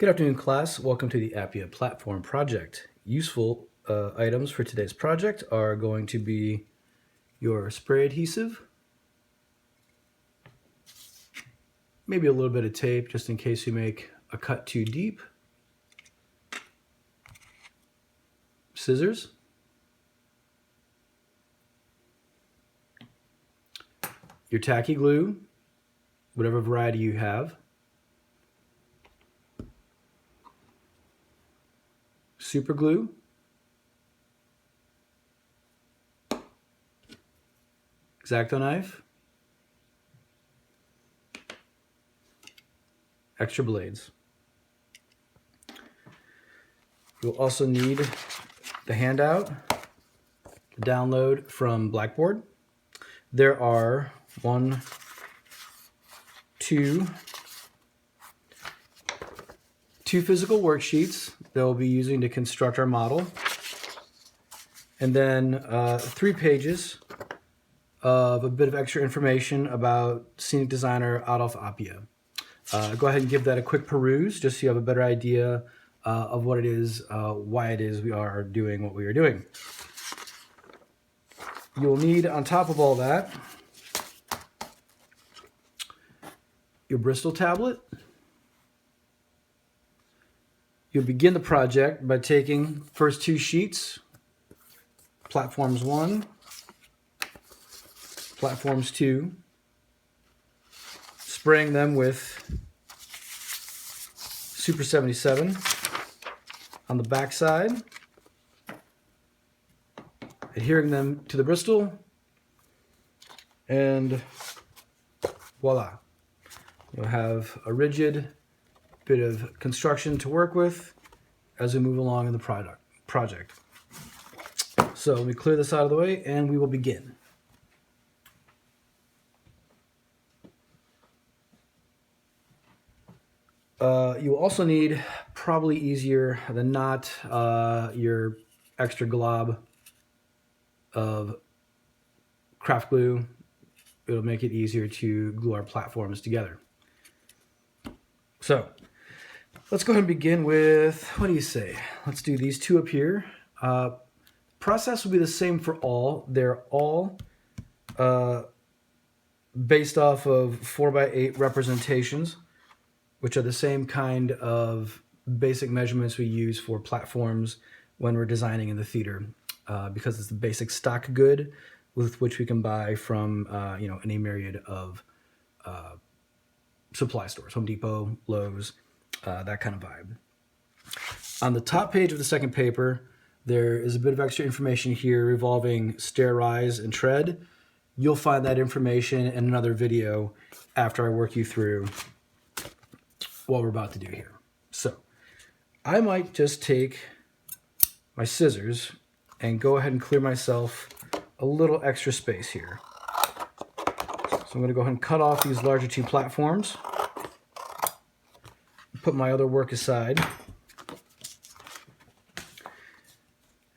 Good afternoon, class. Welcome to the Appia platform project. Useful items for today's project are going to be your spray adhesive, maybe a little bit of tape just in case you make a cut too deep, scissors, your tacky glue, whatever variety you have, super glue, X-Acto knife, extra blades. You'll also need the handout, the download from Blackboard. There are two physical worksheets that we'll be using to construct our model, and then 3 pages of a bit of extra information about Scenic Designer out of Appia. Go ahead and give that a quick peruse just so you have a better idea of what it is, why it is we are doing what we are doing. You'll need, on top of all that, your Bristol tablet. You'll begin the project by taking first 2 sheets, Platforms 1, Platforms 2, spraying them with Super 77 on the back side, adhering them to the Bristol, and voila. You'll have a rigid bit of construction to work with as we move along in the project. So let me clear this out of the way and we will begin. You will also need, probably easier than not, your extra glob of craft glue. It'll make it easier to glue our platforms together. So let's go ahead and begin with, what do you say? Let's do these 2 up here. Process will be the same for all. They're all based off of 4x8 representations, which are the same kind of basic measurements we use for platforms when we're designing in the theater, because it's the basic stock good with which we can buy from any myriad of supply stores, Home Depot, Lowe's, that kind of vibe. On the top page of the second paper, there is a bit of extra information here revolving stair rise and tread. You'll find that information in another video after I work you through what we're about to do here. So I might just take my scissors and go ahead and clear myself a little extra space here. So I'm going to go ahead and cut off these larger 2 platforms, put my other work aside.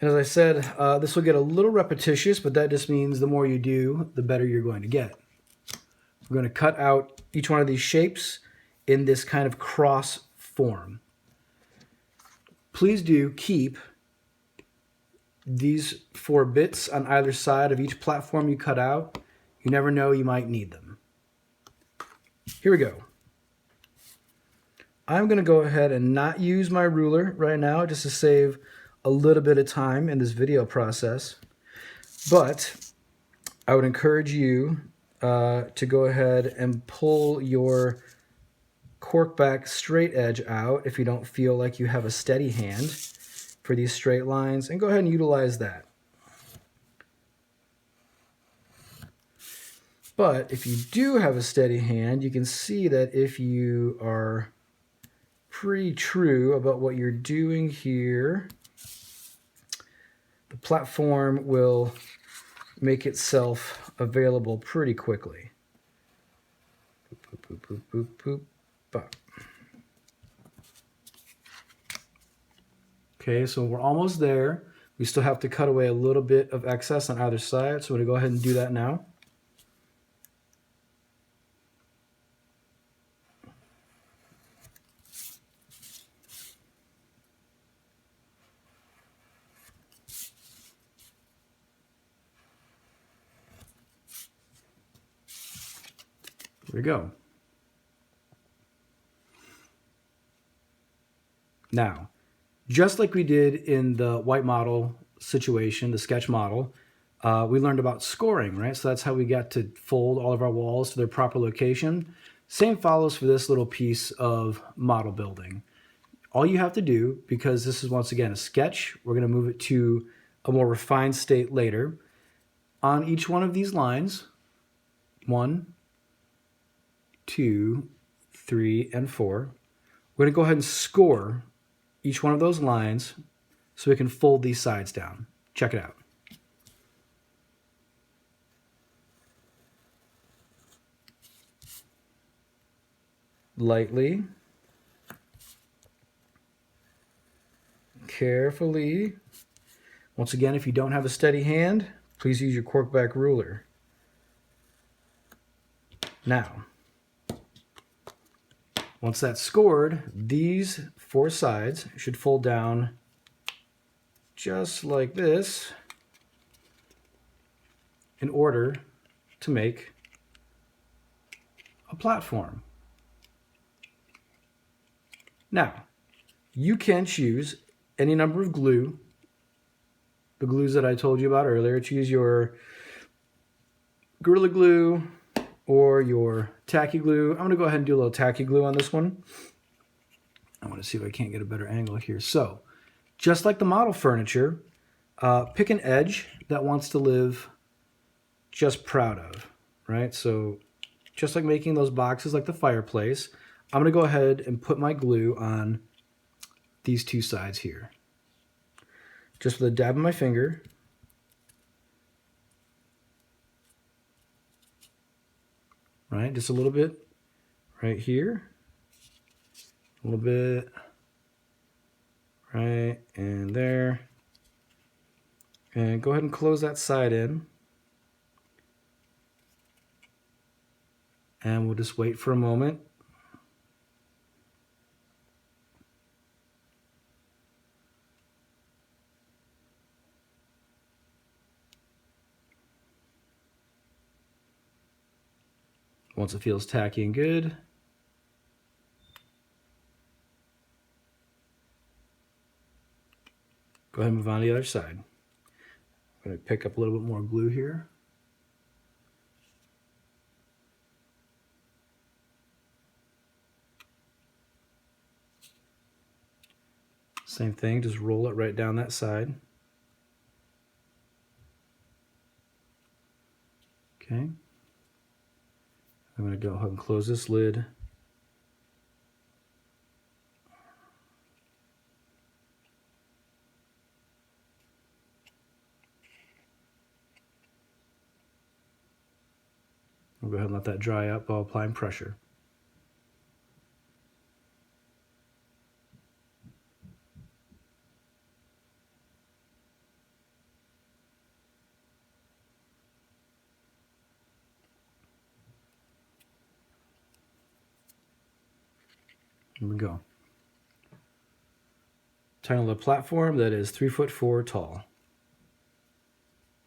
And as I said, this will get a little repetitious, but that just means the more you do, the better you're going to get. We're going to cut out each one of these shapes in this kind of cross form. Please do keep these 4 bits on either side of each platform you cut out. You never know, you might need them. Here we go. I'm going to go ahead and not use my ruler right now just to save a little bit of time in this video process. But I would encourage you to go ahead and pull your corkback straight edge out if you don't feel like you have a steady hand for these straight lines, and go ahead and utilize that. But if you do have a steady hand, you can see that if you are pretty true about what you're doing here, the platform will make itself available pretty quickly. Boop, boop, boop, boop, boop, boop. Okay, so we're almost there. We still have to cut away a little bit of excess on either side, so we're going to go ahead and do that now. There you go. Now, just like we did in the white model situation, the sketch model, we learned about scoring, right? So that's how we got to fold all of our walls to their proper location. Same follows for this little piece of model building. All you have to do, because this is once again a sketch, we're going to move it to a more refined state later. On each one of these lines, 1, 2, 3, and 4, we're going to go ahead and score each one of those lines so we can fold these sides down. Check it out. Lightly, carefully. Once again, if you don't have a steady hand, please use your corkback ruler. Now, once that's scored, these 4 sides should fold down just like this in order to make a platform. Now, you can choose any number of glue, the glues that I told you about earlier. Choose your Gorilla Glue or your tacky glue. I'm going to go ahead and do a little tacky glue on this one. I want to see if I can't get a better angle here. So, just like the model furniture, pick an edge that wants to live just proud of, right? So, just like making those boxes like the fireplace, I'm going to go ahead and put my glue on these 2 sides here. Just with a dab of my finger. Right, just a little bit right here. A little bit right and there. And go ahead and close that side in. And we'll just wait for a moment. Once it feels tacky and good, go ahead and move on to the other side. I'm going to pick up a little bit more glue here. Same thing, just roll it right down that side. Okay. I'm going to go ahead and close this lid. We'll go ahead and let that dry up while applying pressure. Here we go. Tiny little platform that is 3'4" tall.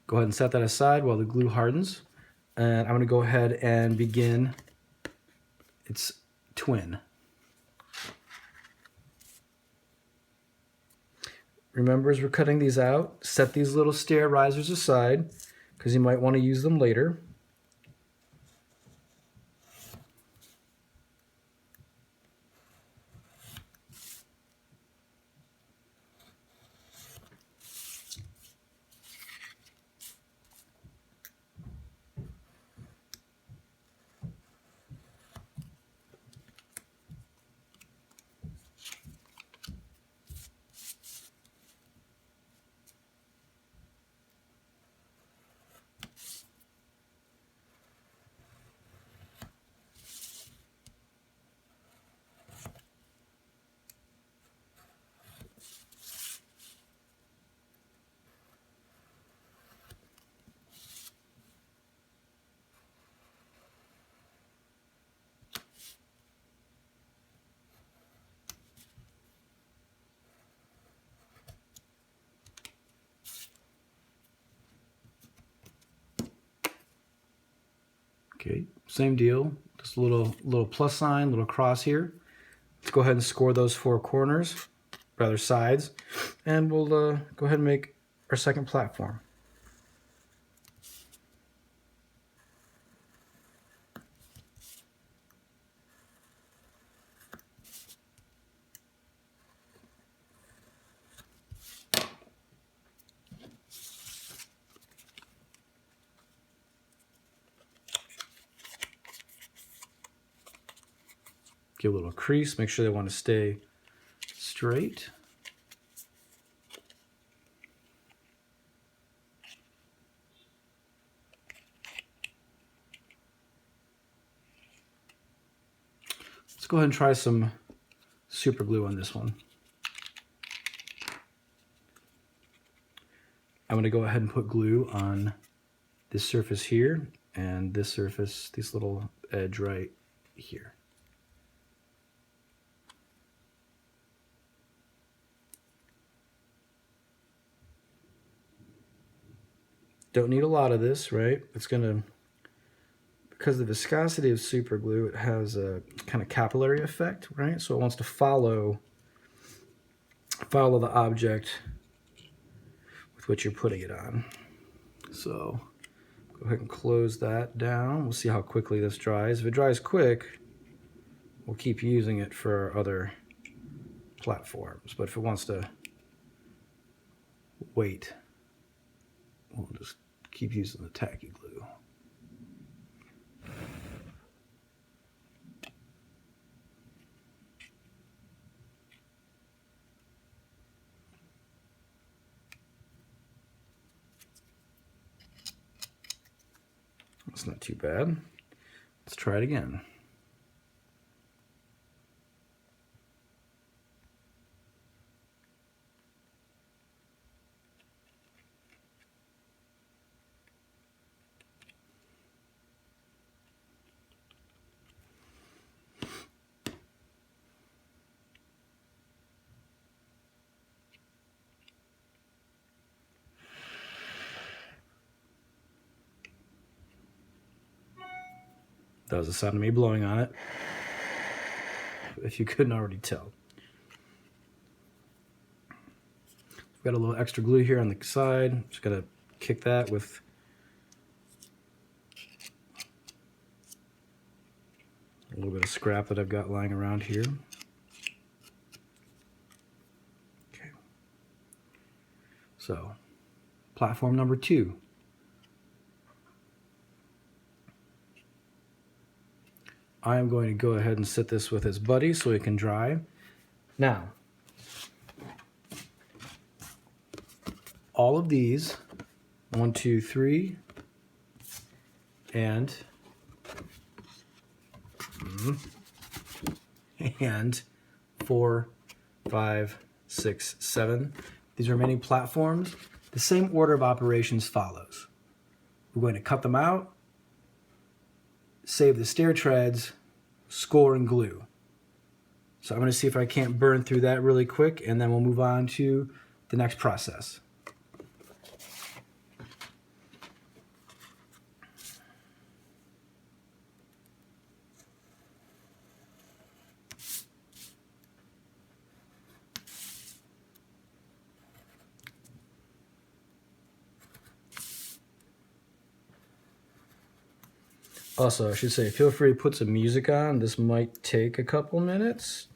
Go ahead and set that aside while the glue hardens. And I'm going to go ahead and begin its twin. Remember, as we're cutting these out, set these little stair risers aside because you might want to use them later. Okay, same deal. Just a little plus sign, little cross here. Let's go ahead and score those 4 corners, rather sides, and we'll go ahead and make our second platform. Give a little crease, make sure they want to stay straight. Let's go ahead and try some super glue on this one. I'm going to go ahead and put glue on this surface here and this surface, this little edge right here. Don't need a lot of this, right? It's going to, because the viscosity of super glue, it has a kind of capillary effect, right? So it wants to follow the object with which you're putting it on. So go ahead and close that down. We'll see how quickly this dries. If it dries quick, we'll keep using it for our other platforms. But if it wants to wait, we'll just keep using the tacky glue. That's not too bad. Let's try it again. That was the sound of me blowing on it, if you couldn't already tell. We've got a little extra glue here on the side. Just gotta kick that with a little bit of scrap that I've got lying around here. Okay. So, platform number 2. I am going to go ahead and sit this with its buddy so it can dry. Now, all of these, 1, 2, 3, and 4, 5, 6, 7. These remaining platforms, the same order of operations follows. We're going to cut them out, save the stair treads, score and glue. So I'm going to see if I can't burn through that really quick, and then we'll move on to the next process. Also, I should say, feel free to put some music on. This might take a couple minutes.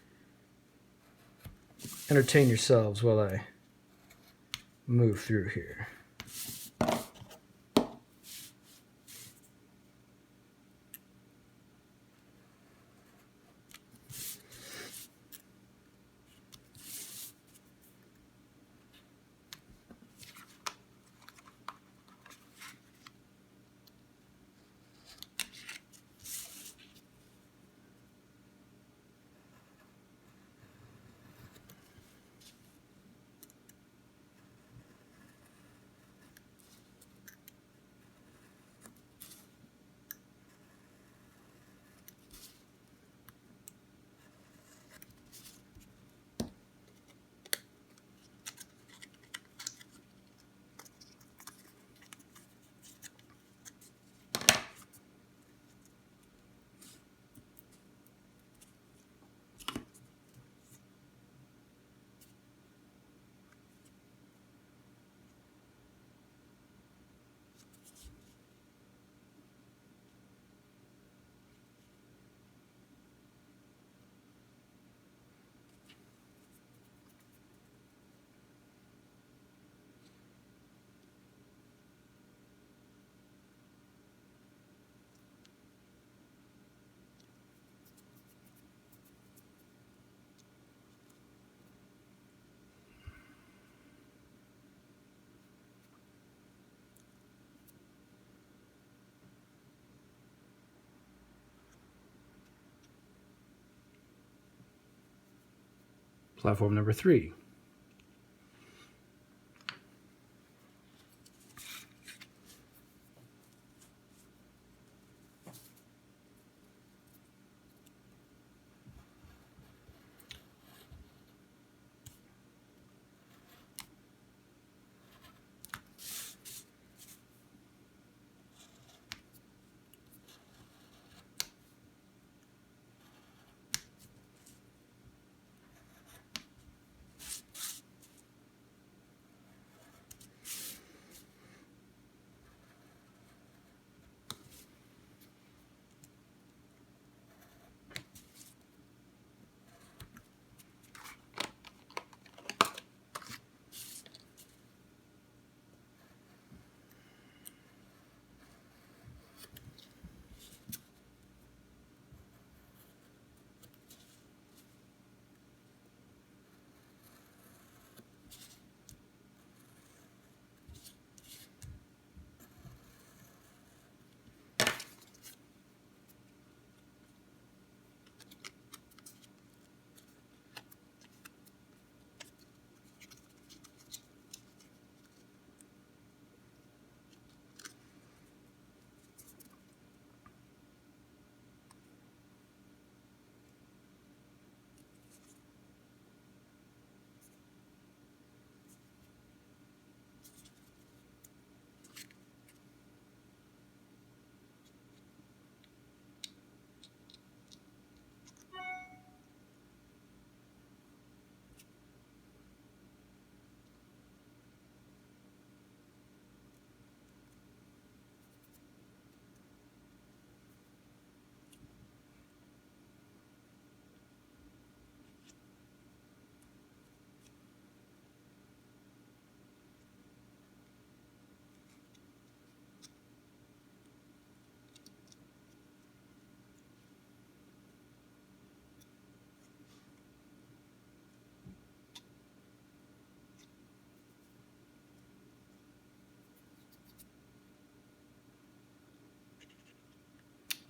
Entertain yourselves while I move through here. Platform number 3.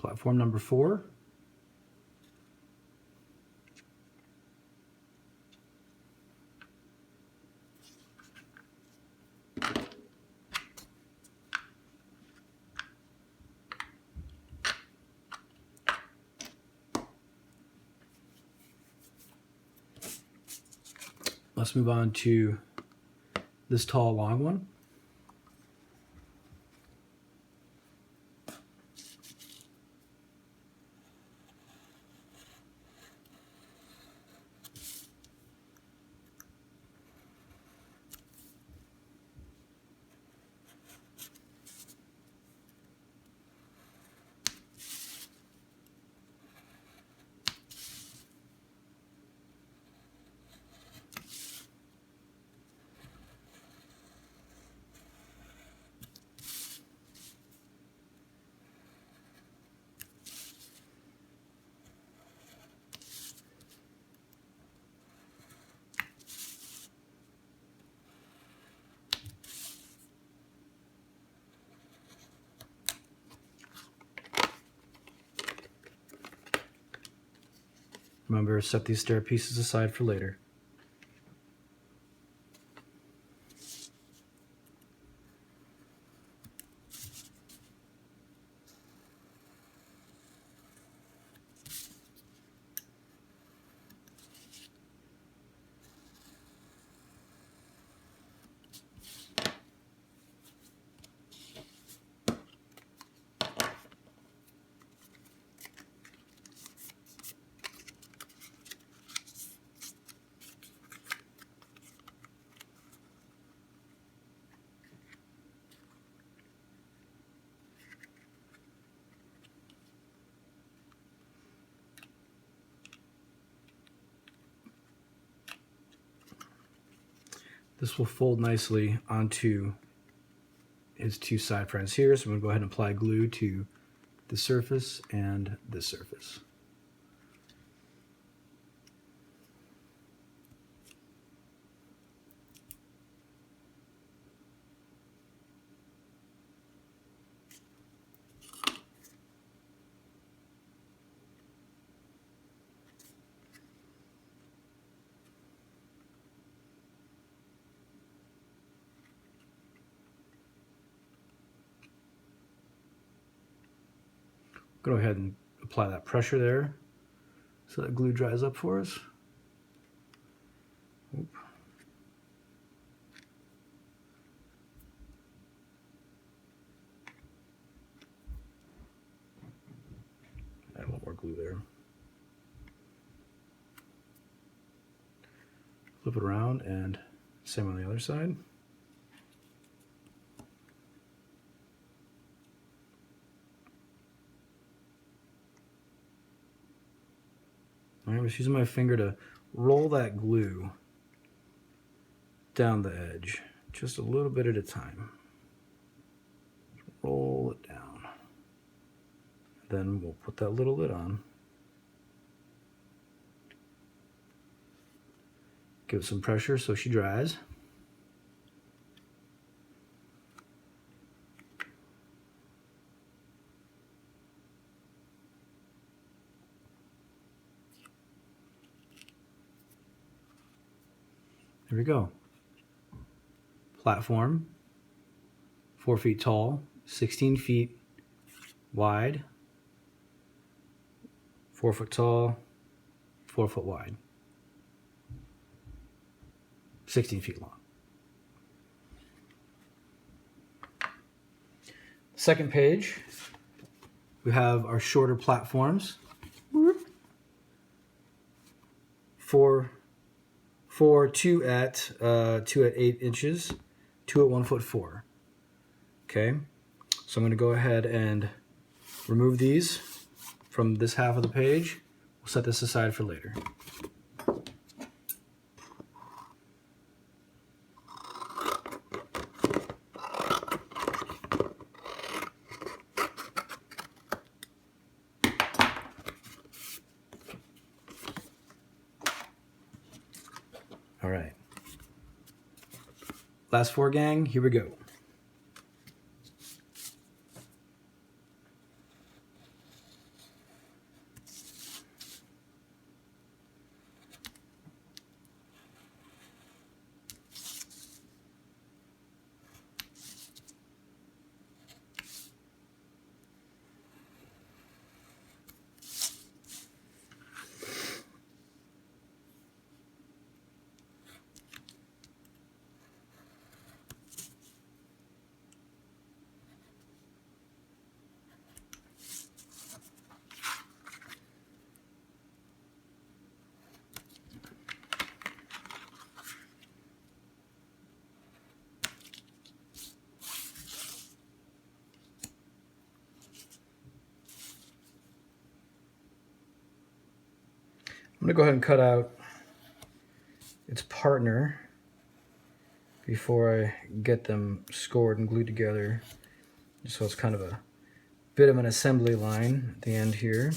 Platform number 4. Let's move on to this tall, long one. Remember, set these stair pieces aside for later. This will fold nicely onto his two side frames here. So I'm going to go ahead and apply glue to the surface and this surface. Go ahead and apply that pressure there so that glue dries up for us. Oop. Add a little more glue there. Flip it around and same on the other side. I'm just using my finger to roll that glue down the edge, just a little bit at a time. Roll it down. Then we'll put that little lid on. Give it some pressure so she dries. There we go. Platform, 4 feet tall, 16 feet wide, 4 foot tall, 4 foot wide, 16 feet long. Second page, we have our shorter platforms. Two at 8 inches, 2 at 1'4". Okay, so I'm going to go ahead and remove these from this half of the page. We'll set this aside for later. All right. Last 4, gang, here we go. I'm going to go ahead and cut out its partner before I get them scored and glued together, just so it's kind of a bit of an assembly line at the end here.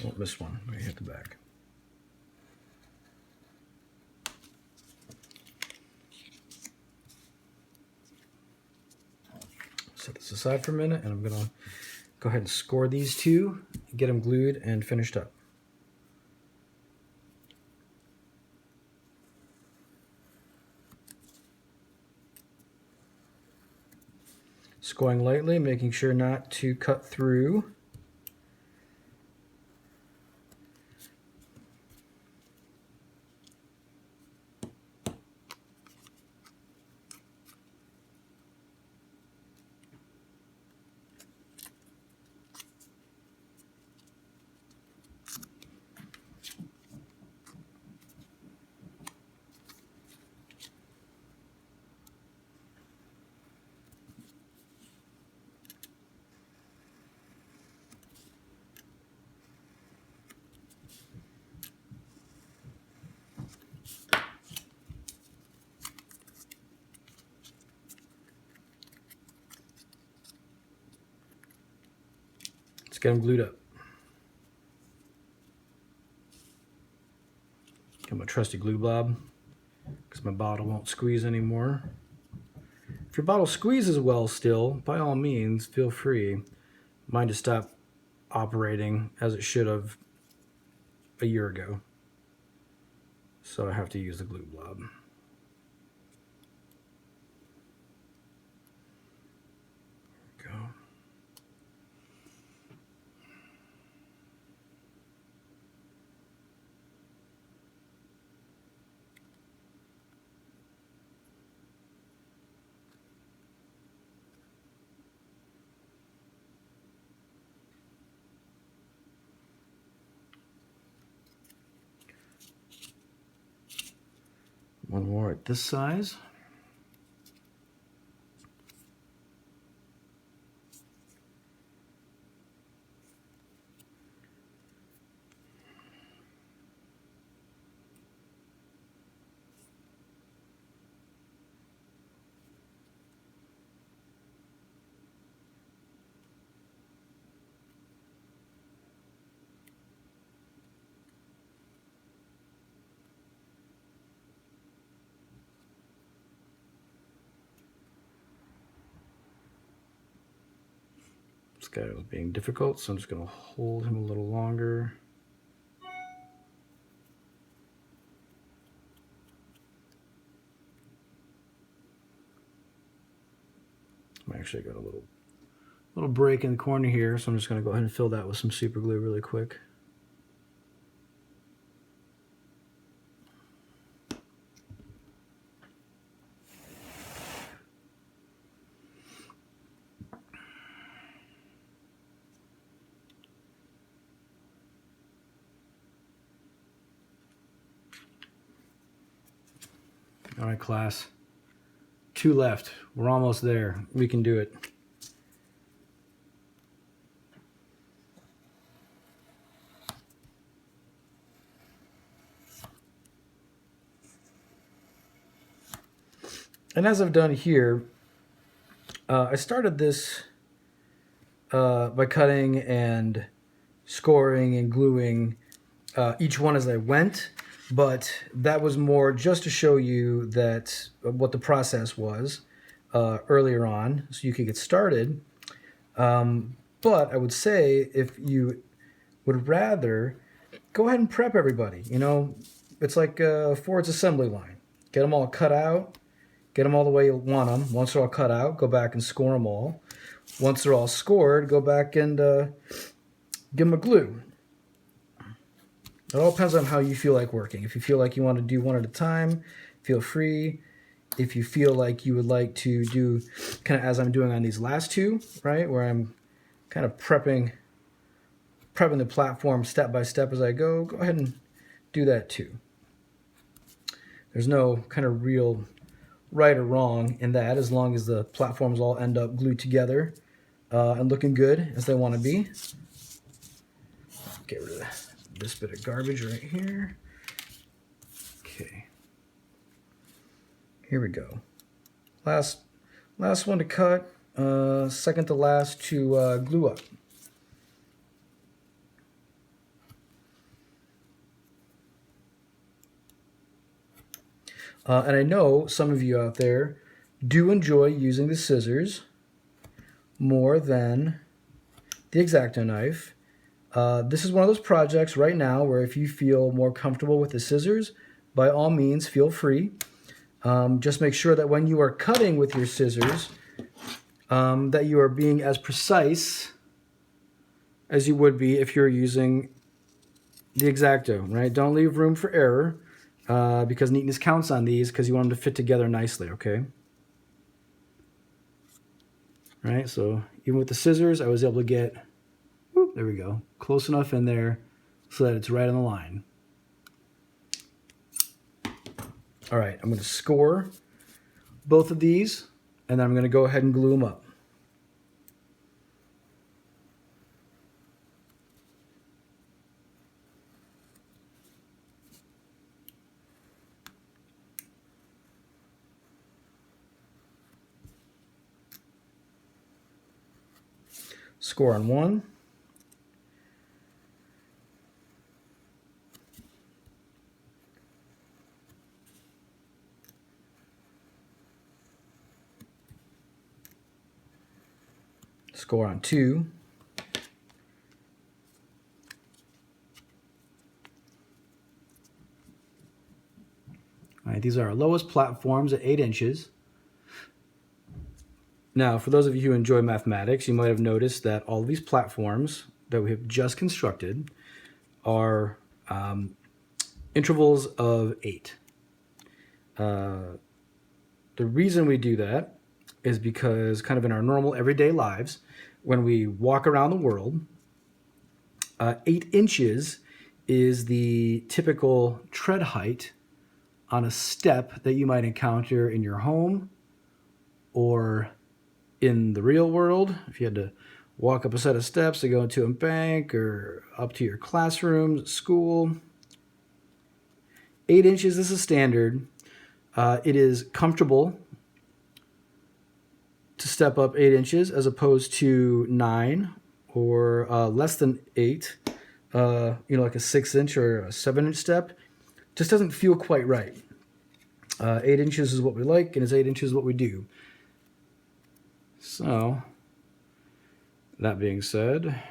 Oh, missed one. Let me hit the back. Set this aside for a minute, and I'm going to go ahead and score these two, get them glued and finished up. Scoring lightly, making sure not to cut through. get them glued up. Get my trusty glue blob, because my bottle won't squeeze anymore. If your bottle squeezes well still, by all means, feel free. Mine just stopped operating as it should have a year ago. So I have to use the glue blob. There we go. One more at this size. This guy was being difficult, so I'm just going to hold him a little longer. I actually got a little break in the corner here, so I'm just going to go ahead and fill that with some super glue really quick. All right, class. 2 left. We're almost there. We can do it. And as I've done here, I started this by cutting and scoring and gluing each one as I went, but that was more just to show you that what the process was earlier on, so you could get started. But I would say if you would rather, go ahead and prep everybody. You know, it's like Ford's assembly line. Get them all cut out. Get them all the way you want them. Once they're all cut out, go back and score them all. Once they're all scored, go back and give them a glue. It all depends on how you feel like working. If you feel like you want to do one at a time, feel free. If you feel like you would like to do kind of as I'm doing on these last two, right, where I'm kind of prepping the platform step by step as I go ahead and do that too. There's no kind of real right or wrong in that, as long as the platforms all end up glued together and looking good as they want to be. Get rid of this bit of garbage right here. Okay. Here we go. Last one to cut, second to last to glue up. And I know some of you out there do enjoy using the scissors more than the X-Acto knife. This is one of those projects right now where if you feel more comfortable with the scissors, by all means, feel free. Just make sure that when you are cutting with your scissors, that you are being as precise as you would be if you're using the X-Acto, right? Don't leave room for error. Because neatness counts on these, because you want them to fit together nicely, okay? Right, so even with the scissors, I was able to get, whoop, there we go, close enough in there so that it's right on the line. All right, I'm going to score both of these, and then I'm going to go ahead and glue them up. Score on one, score on 2. All right, these are our lowest platforms at 8 inches. Now, for those of you who enjoy mathematics, you might have noticed that all of these platforms that we have just constructed are intervals of 8. The reason we do that is because kind of in our normal everyday lives, when we walk around the world, 8 inches is the typical tread height on a step that you might encounter in your home or in the real world. If you had to walk up a set of steps to go into a bank or up to your classroom, school, 8 inches is a standard. It is comfortable to step up 8 inches as opposed to 9 or less than 8. Like a 6-inch or a 7-inch step. Just doesn't feel quite right. 8 inches is what we like, and it's 8 inches what we do. So, that being said, I'm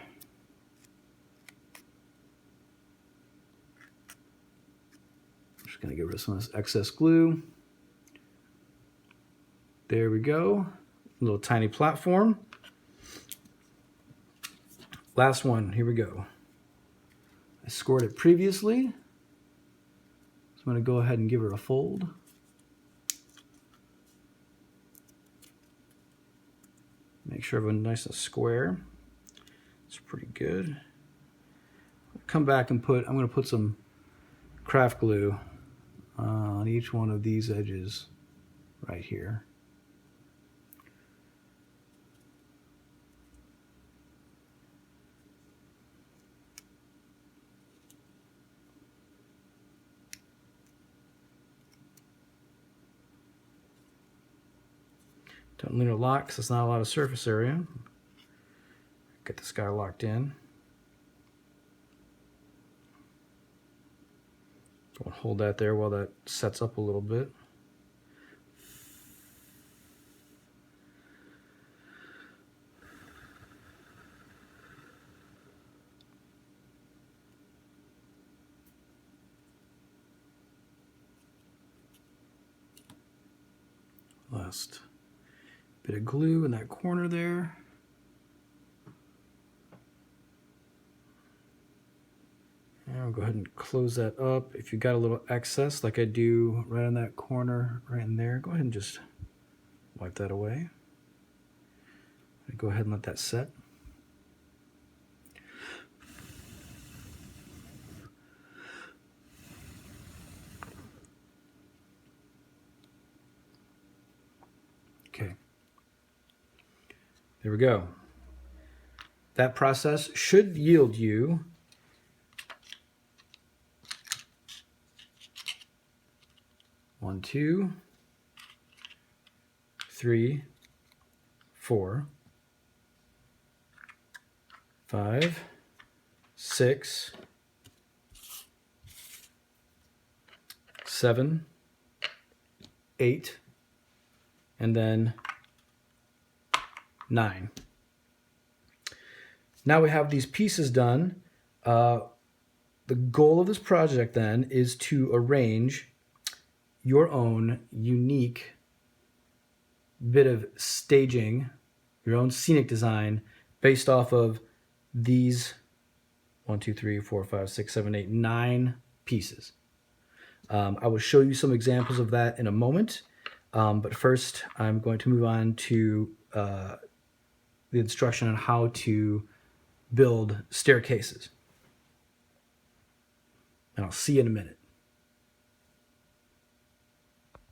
just going to get rid of some of this excess glue. There we go. A little tiny platform. Last one, here we go. I scored it previously. So I'm going to go ahead and give her a fold. Make sure everyone's nice and square. It's pretty good. Come back and I'm going to put some craft glue on each one of these edges right here. Don't need a lock because it's not a lot of surface area. Get this guy locked in. Don't hold that there while that sets up a little bit. Last bit of glue in that corner there. And I'll go ahead and close that up. If you got a little excess, like I do right in that corner, right in there, go ahead and just wipe that away. Go ahead and let that set. Okay. There we go. That process should yield you one, 2, 3, 4, 5, 6, 7, 8, and then 9. Now we have these pieces done. The goal of this project then is to arrange your own unique bit of staging, your own scenic design based off of these 1, 2, 3, 4, 5, 6, 7, 8, 9 pieces. I will show you some examples of that in a moment, but first I'm going to move on to the instruction on how to build staircases. And I'll see you in a minute.